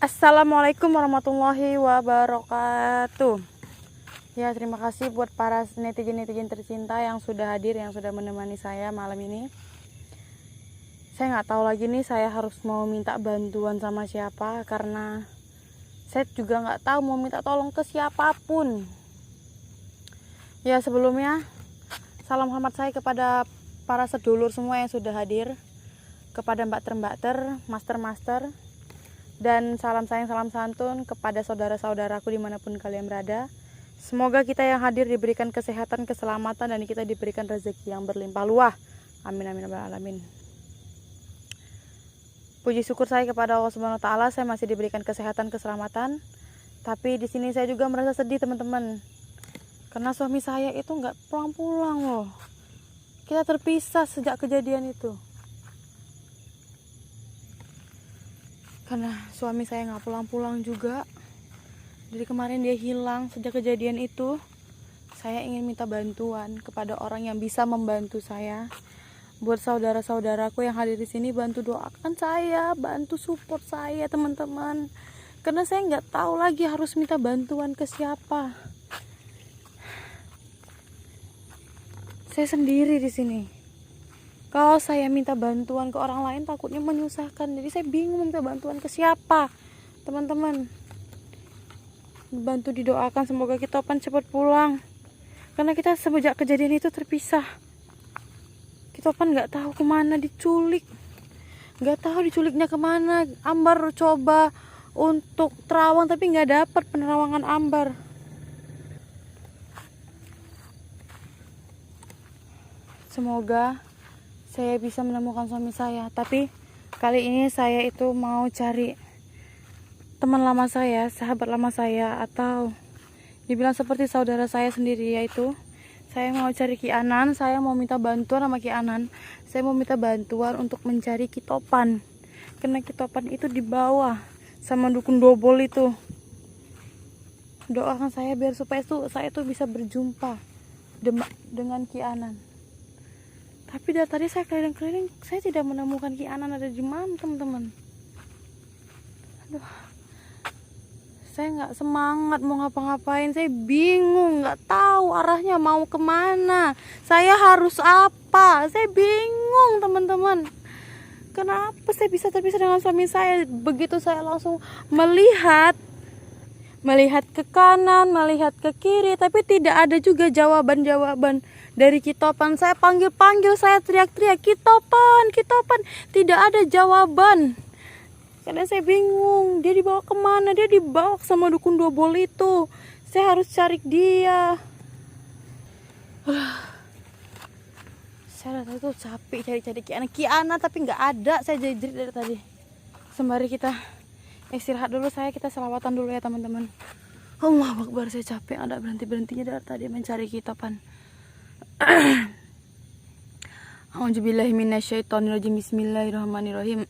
Assalamualaikum warahmatullahi wabarakatuh. Ya, terima kasih buat para netizen-netizen tercinta yang sudah hadir, yang sudah menemani saya malam ini. Saya nggak tahu lagi nih saya harus mau minta bantuan sama siapa, karena saya juga nggak tahu mau minta tolong ke siapapun. Ya, sebelumnya salam hormat saya kepada para sedulur semua yang sudah hadir, kepada mbak ter, master, dan salam sayang, salam santun kepada saudara-saudaraku dimanapun kalian berada. Semoga kita yang hadir diberikan kesehatan, keselamatan, dan kita diberikan rezeki yang berlimpah luah. Amin amin alamin. Puji syukur saya kepada Allah Subhanahu wa taala, saya masih diberikan kesehatan, keselamatan. Tapi di sini saya juga merasa sedih, teman-teman. Karena suami saya itu nggak pulang-pulang loh. Kita terpisah sejak kejadian itu. Karena suami saya nggak pulang-pulang juga. Dari kemarin dia hilang sejak kejadian itu. Saya ingin minta bantuan kepada orang yang bisa membantu saya. Buat saudara-saudaraku yang hadir di sini, bantu doakan saya, bantu support saya, teman-teman. Karena saya nggak tahu lagi harus minta bantuan ke siapa. Saya sendiri di sini. Kalau saya minta bantuan ke orang lain takutnya menyusahkan. Jadi saya bingung minta bantuan ke siapa. Teman-teman, bantu didoakan semoga kita cepat pulang. Karena kita sejak kejadian itu terpisah. Kita nggak tahu kemana diculik. Nggak tahu diculiknya kemana. Ambar coba untuk terawang tapi nggak dapat penerawangan Ambar. Semoga saya bisa menemukan suami saya. Tapi kali ini saya itu mau cari teman lama saya, sahabat lama saya, atau dibilang seperti saudara saya sendiri, yaitu saya mau cari Ki Anan. Saya mau minta bantuan sama Ki Anan. Saya mau minta bantuan untuk mencari Kitopan. Karena Kitopan itu di bawah sama dukun dobol itu. Doakan saya biar supaya saya tuh bisa berjumpa dengan Ki Anan. Tapi dari tadi saya keliling-keliling, saya tidak menemukan Ki Anan ada di mana, teman-teman. Aduh, saya nggak semangat mau ngapa-ngapain. Saya bingung, nggak tahu arahnya mau kemana. Saya harus apa? Saya bingung, teman-teman. Kenapa saya bisa terpisah dengan suami saya? Begitu saya langsung melihat ke kanan, melihat ke kiri, tapi tidak ada juga jawaban-jawaban dari Kitopan. Saya panggil-panggil, saya teriak-teriak, Kitopan, tidak ada jawaban. Karena saya bingung, dia dibawa kemana? Dia dibawa sama dukun dobol itu. Saya harus cari dia. Saya tuh capek cari-cari Ki Anan tapi nggak ada. Saya jerit dari tadi. Sembari kita istirahat dulu, kita selawatan dulu ya, teman-teman. Allahu Akbar, saya capek, ada berhenti-berhentinya dari tadi mencari Kitopan. A'udzubillahi minasyaitonirrajim. Bismillahirrahmanirrahim.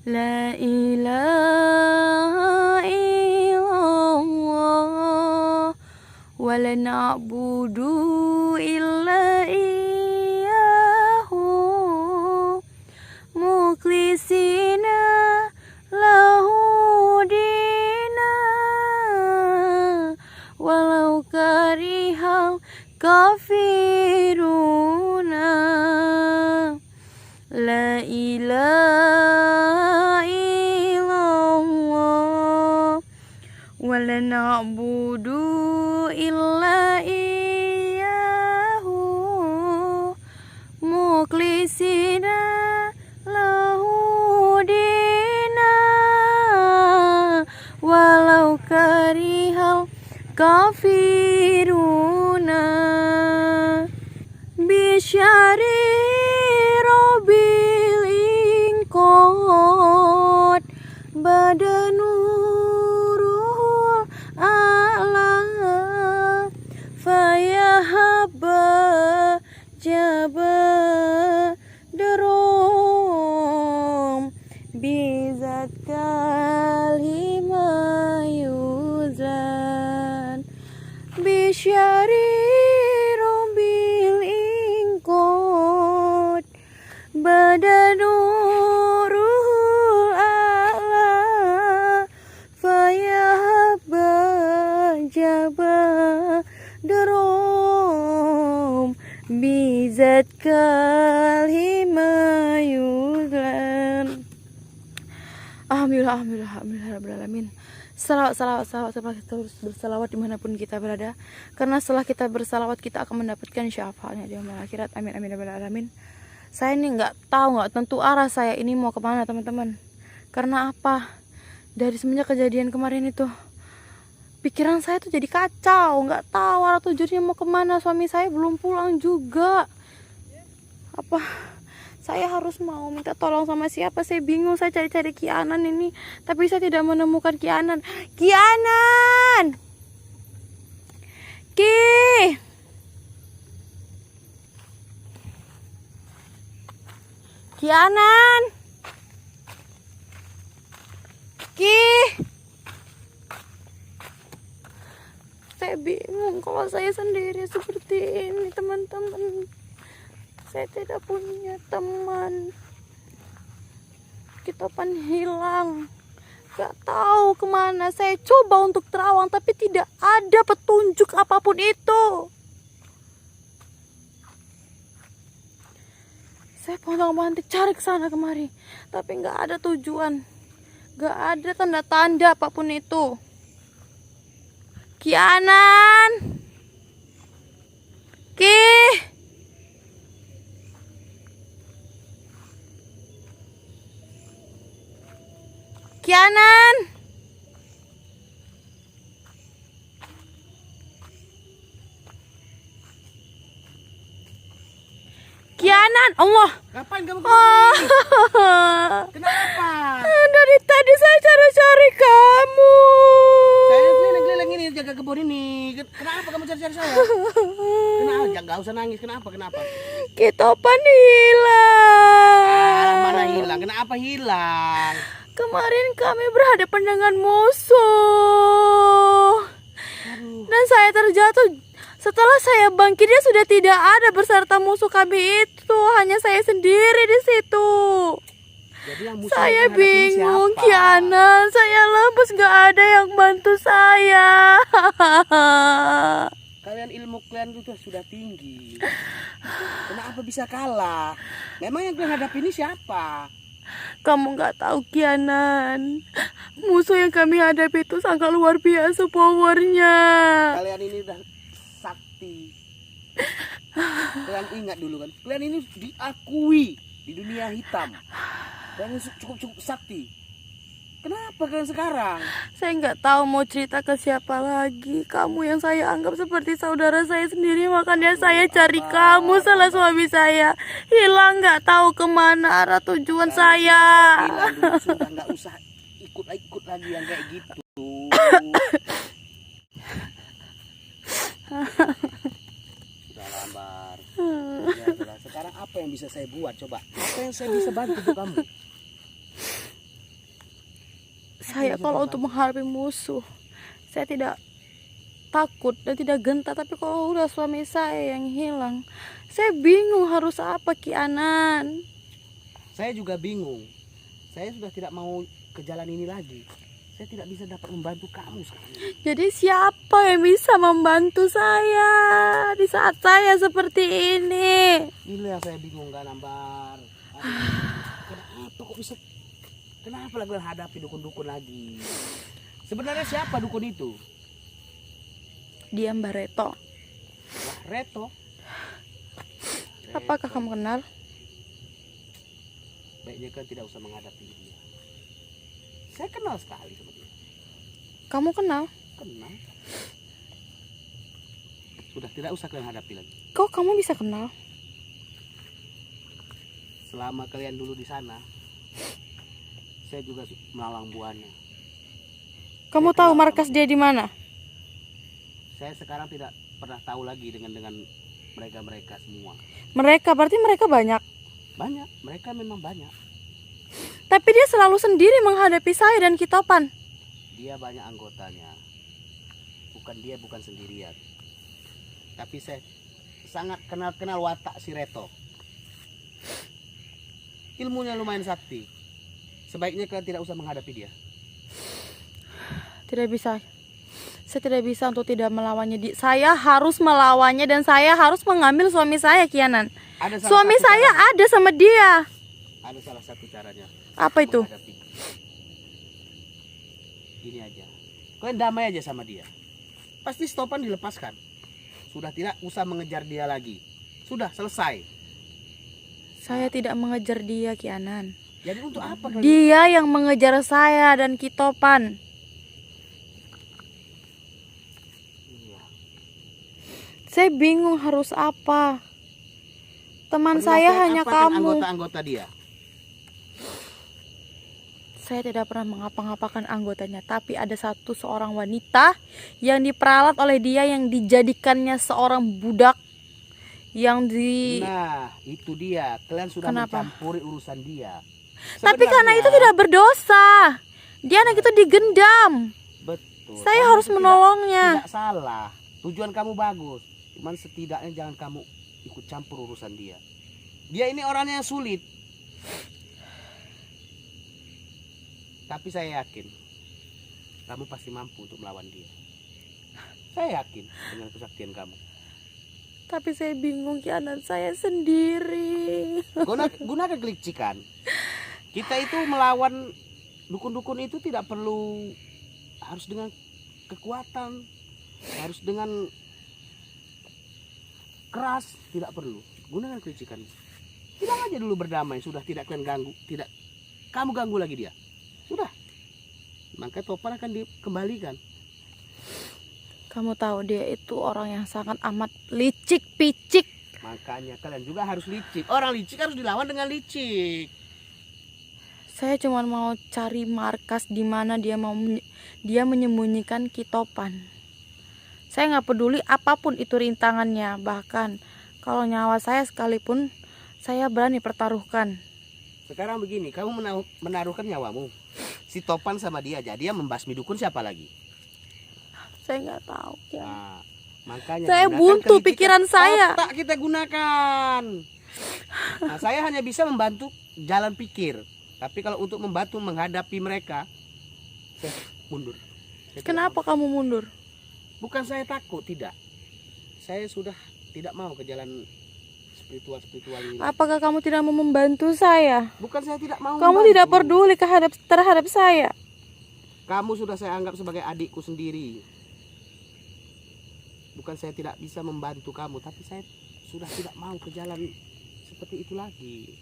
La ilaha illallah wa la na'budu illa iyyahu mukhlisina lahu dina walau karihal kafiruna. La ilaha illallah wa la na'budu illa iyyahu mukhlisina lahu dina walau karihal kafiruna. Bisyari robil ingkot badanuruhul a'la fayahaba jaba derom bizat kalimayuzan. Bisyari robil ingkot badanuruhul a'la Alhamdulillah, alhamdulillah, alhamdulillah, rabbil alamin. Salawat, salawat, salawat, salawat, kita harus bersalawat dimanapun kita berada. Karena setelah kita bersalawat, kita akan mendapatkan syafaatnya di yaumil akhirat. Amin, amin, rabbil alamin. Saya ini nggak tahu, nggak tentu arah saya ini mau kemana, teman-teman. Karena apa? Dari semenjak kejadian kemarin itu, pikiran saya tuh jadi kacau. Nggak tahu arah tujuannya mau kemana. Suami saya belum pulang juga. Apa? Saya harus mau minta tolong sama siapa? Saya bingung. Saya cari-cari Kianan ini, tapi saya tidak menemukan Kianan. Kianan, Ki, Kianan, Ki. Saya bingung kalau saya sendiri seperti ini, teman-teman. Saya tidak punya teman. Kitopan hilang, gak tahu kemana. Saya coba untuk terawang, tapi tidak ada petunjuk apapun itu. Saya pontang-panting cari ke sana kemari, tapi gak ada tujuan, gak ada tanda-tanda apapun itu. Kianan, Ki. Kianan, Kianan, Allah. Kapan kamu kemari? Kenapa? Dari tadi saya cari-cari kamu. Saya keliling-keliling ini jaga kebun ini. Kenapa kamu cari-cari saya? Kenapa? Jangan usah nangis. Kenapa? Kitopan hilang. Mana hilang? Kenapa hilang? Kemarin kami berhadapan dengan musuh. Dan saya terjatuh. Setelah saya bangkit, dia sudah tidak ada beserta musuh kami itu. Hanya saya sendiri di situ. Jadi yang musuh Saya yang hadapin bingung, siapa? Kianan. Saya lemes, gak ada yang bantu saya. Kalian ilmu kalian itu sudah tinggi. Kenapa bisa kalah? Memang yang kalian hadapi ini siapa? Kamu gak tahu, Kianan. Musuh yang kami hadapi itu sangat luar biasa powernya. Kalian ini udah sakti. Kalian ingat dulu kan, kalian ini diakui di dunia hitam. Dan cukup sakti. Kenapa kalian sekarang? Saya nggak tahu mau cerita ke siapa lagi. Kamu yang saya anggap seperti saudara saya sendiri, makanya saya cari kamu. Salah suami saya hilang, nggak tahu kemana arah tujuan saya. Bilang dulu sudah, nggak usah ikut lagi yang kayak gitu. Sudah lambar. Ya, sudah. Sekarang apa yang bisa saya buat? Coba. Apa yang saya bisa bantu untuk kamu? Saya kalau untuk menghadapi musuh, saya tidak takut dan tidak gentar. Tapi kalau udah suami saya yang hilang, saya bingung harus apa, Kianan. Saya juga bingung. Saya sudah tidak mau ke jalan ini lagi. Saya tidak bisa dapat membantu kamu sekarang. Jadi siapa yang bisa membantu saya di saat saya seperti ini? Ini yang saya bingung, gak Lambar. Kenapa kok bisa? Kenapa lagi hadapi dukun-dukun lagi? Sebenarnya siapa dukun itu? Dia Mbak Reto. Wah, Reto. Apakah kamu kenal? Baiknya kan tidak usah menghadapi dia. Saya kenal sekali sama dia. Kamu kenal? Kenal. Sudah tidak usah kalian hadapi lagi. Kok kamu bisa kenal? Selama kalian dulu di sana, saya juga melalang buana. Kamu Saya tahu kenal markas sama dia di mana? Saya sekarang tidak pernah tahu lagi dengan mereka semua. Mereka, berarti mereka banyak. Banyak, mereka memang banyak. Tapi dia selalu sendiri menghadapi saya dan Kitopan. Dia banyak anggotanya. Bukan sendirian. Tapi saya sangat kenal watak si Reto. Ilmunya lumayan sakti. Sebaiknya kalian tidak usah menghadapi dia. Tidak bisa. Saya tidak bisa untuk tidak melawannya. Saya harus melawannya dan saya harus mengambil suami saya, Kianan. Suami saya ada sama dia. Ada salah satu caranya. Apa itu? Menghadapi. Gini aja, kalian damai aja sama dia. Pasti si Topan dilepaskan. Sudah tidak usah mengejar dia lagi. Sudah selesai. Saya tidak mengejar dia, Ki Anan. Jadi untuk apa kalian? Dia yang mengejar saya dan Ki Topan. Iya. Saya bingung harus apa. Teman Pernah saya kalian hanya apakan kamu. anggota-anggota dia. Saya tidak pernah mengapa-ngapakan anggotanya, tapi ada seorang wanita yang diperalat oleh dia, yang dijadikannya seorang budak, yang Nah, itu dia. Kalian sudah Kenapa? mencampuri urusan dia. Tapi karena Sebenarnya- itu tidak berdosa. Dia anak itu digendam. Betul. Saya Kamu harus itu menolongnya. Tidak salah. Tujuan kamu bagus. Cuman setidaknya jangan kamu ikut campur urusan dia. Dia ini orangnya yang sulit. Tapi saya yakin kamu pasti mampu untuk melawan dia. Saya yakin dengan kesaktian kamu. Tapi saya bingung, Ki Anan, saya sendiri. Gunakan kelicikan. Kita itu melawan dukun-dukun itu tidak perlu harus dengan kekuatan, harus dengan keras, tidak perlu. Gunakan kelicikan. Bilang aja dulu berdamai, sudah tidak kalian ganggu, tidak kamu ganggu lagi dia. Sudah. Maka Topan akan dikembalikan. Kamu tahu dia itu orang yang sangat amat licik picik. Makanya kalian juga harus licik. Orang licik harus dilawan dengan licik. Saya cuma mau cari markas di mana dia menyembunyikan Ki Topan. Saya nggak peduli apapun itu rintangannya, bahkan kalau nyawa saya sekalipun saya berani pertaruhkan. Sekarang begini, kamu menaruhkan nyawamu. Si Topan sama dia aja, dia membasmi dukun siapa lagi? Saya nggak tahu ya. Nah, makanya Saya gunakan buntu kelicikan. pikiran saya. Otak kita gunakan. Nah, saya hanya bisa membantu jalan pikir. Tapi kalau untuk membantu menghadapi mereka, saya mundur. Saya tidak Kenapa kamu mundur? mau. Bukan saya takut, tidak. Saya sudah tidak mau ke jalan spiritual ini. Apakah kamu tidak mau membantu saya? Bukan saya tidak mau. Kamu membantu. tidak peduli terhadap saya. Kamu sudah saya anggap sebagai adikku sendiri. Bukan saya tidak bisa membantu kamu, tapi saya sudah tidak mau ke jalan seperti itu lagi.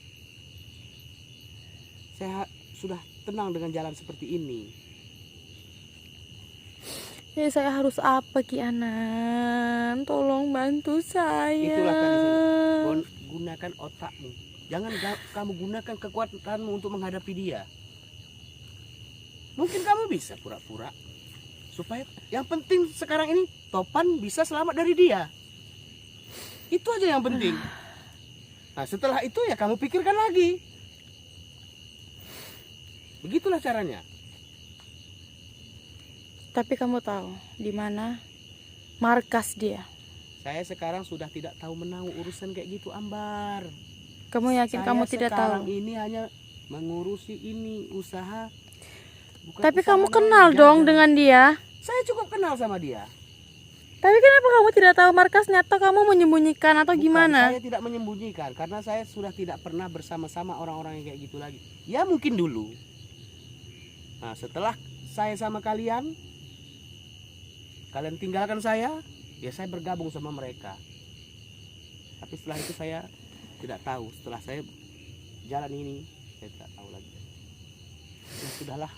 Saya sudah tenang dengan jalan seperti ini. Jadi saya harus apa, Ki Anan? Tolong bantu saya. Itulah tadi saya gunakan otakmu. Jangan kamu gunakan kekuatanmu untuk menghadapi dia. Mungkin kamu bisa pura-pura supaya yang penting sekarang ini Topan bisa selamat dari dia. Itu aja yang penting. Nah, setelah itu ya kamu pikirkan lagi. Begitulah caranya. Tapi kamu tahu di mana markas dia? Saya sekarang sudah tidak tahu menahu urusan kayak gitu, Ambar. Kamu yakin kamu tidak Sekarang tahu? ini hanya mengurusi ini usaha. Bukan Tapi usaha kamu lain, kenal dong jaga. dengan dia. Saya cukup kenal sama dia. Tapi kenapa kamu tidak tahu markasnya, atau kamu menyembunyikan, atau Bukan, gimana? Saya tidak menyembunyikan karena saya sudah tidak pernah bersama-sama orang-orang yang kayak gitu lagi. Ya mungkin dulu. Nah, setelah saya sama kalian tinggalkan saya, ya saya bergabung sama mereka. Tapi setelah itu saya tidak tahu. Setelah saya jalan ini, saya tidak tahu lagi. Ya sudahlah.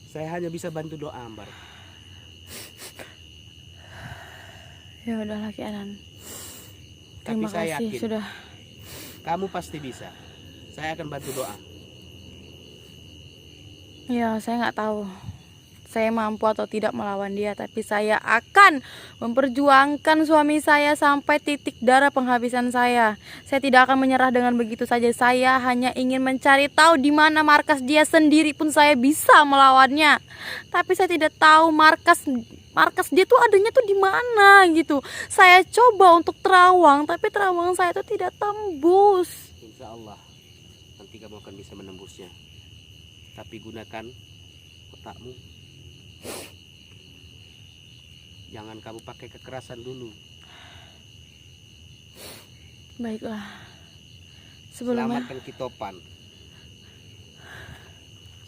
Saya hanya bisa bantu doa, Ambar. Ya udahlah, Ki Anan. Tapi Terima saya kasih yakin sudah. kamu pasti bisa. Saya akan bantu doa. Ya, saya nggak tahu saya mampu atau tidak melawan dia, tapi saya akan memperjuangkan suami saya sampai titik darah penghabisan saya. Saya tidak akan menyerah dengan begitu saja. Saya hanya ingin mencari tahu di mana markas dia, sendiri pun saya bisa melawannya. Tapi saya tidak tahu markas dia tuh adanya tuh di mana gitu. Saya coba untuk terawang, tapi terawang saya tuh tidak tembus. Insya Allah nanti kamu akan bisa menembusnya. Tapi gunakan otakmu. Jangan kamu pakai kekerasan dulu. Baiklah. Sebelumnya Selamatkan Ki Topan.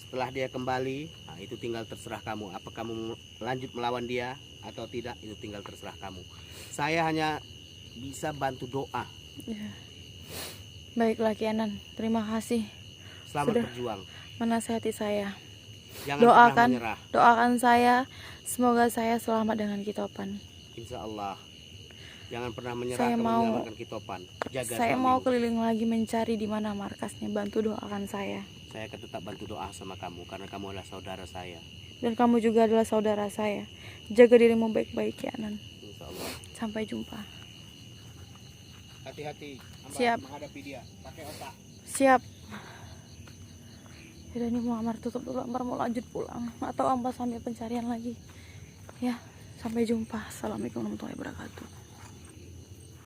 Setelah dia kembali, nah itu tinggal terserah kamu. Apa kamu lanjut melawan dia atau tidak, itu tinggal terserah kamu. Saya hanya bisa bantu doa. Ya. Baiklah Ki Anan, terima kasih Selamat sudah berjuang. menasihati saya. Jangan pernah menyerah. Doakan saya, semoga saya selamat dengan Kitopan. Insya Allah. Jangan pernah menyerah Saya kalau mau- menyelamatkan Kitopan. Jaga Saya suamimu. mau keliling lagi mencari di mana markasnya. Bantu doakan saya. Saya akan tetap bantu doa sama kamu karena kamu adalah saudara saya. Dan kamu juga adalah saudara saya. Jaga dirimu baik-baik Ki Anan. Insya Allah. Sampai jumpa. Hati-hati. Hamba Siap. menghadapi dia. Pakai otak. Siap. Yaudah ini mau Amar tutup dulu. Amar mau lanjut pulang. Atau Amar sambil pencarian lagi. Ya, sampai jumpa. Assalamualaikum warahmatullahi wabarakatuh.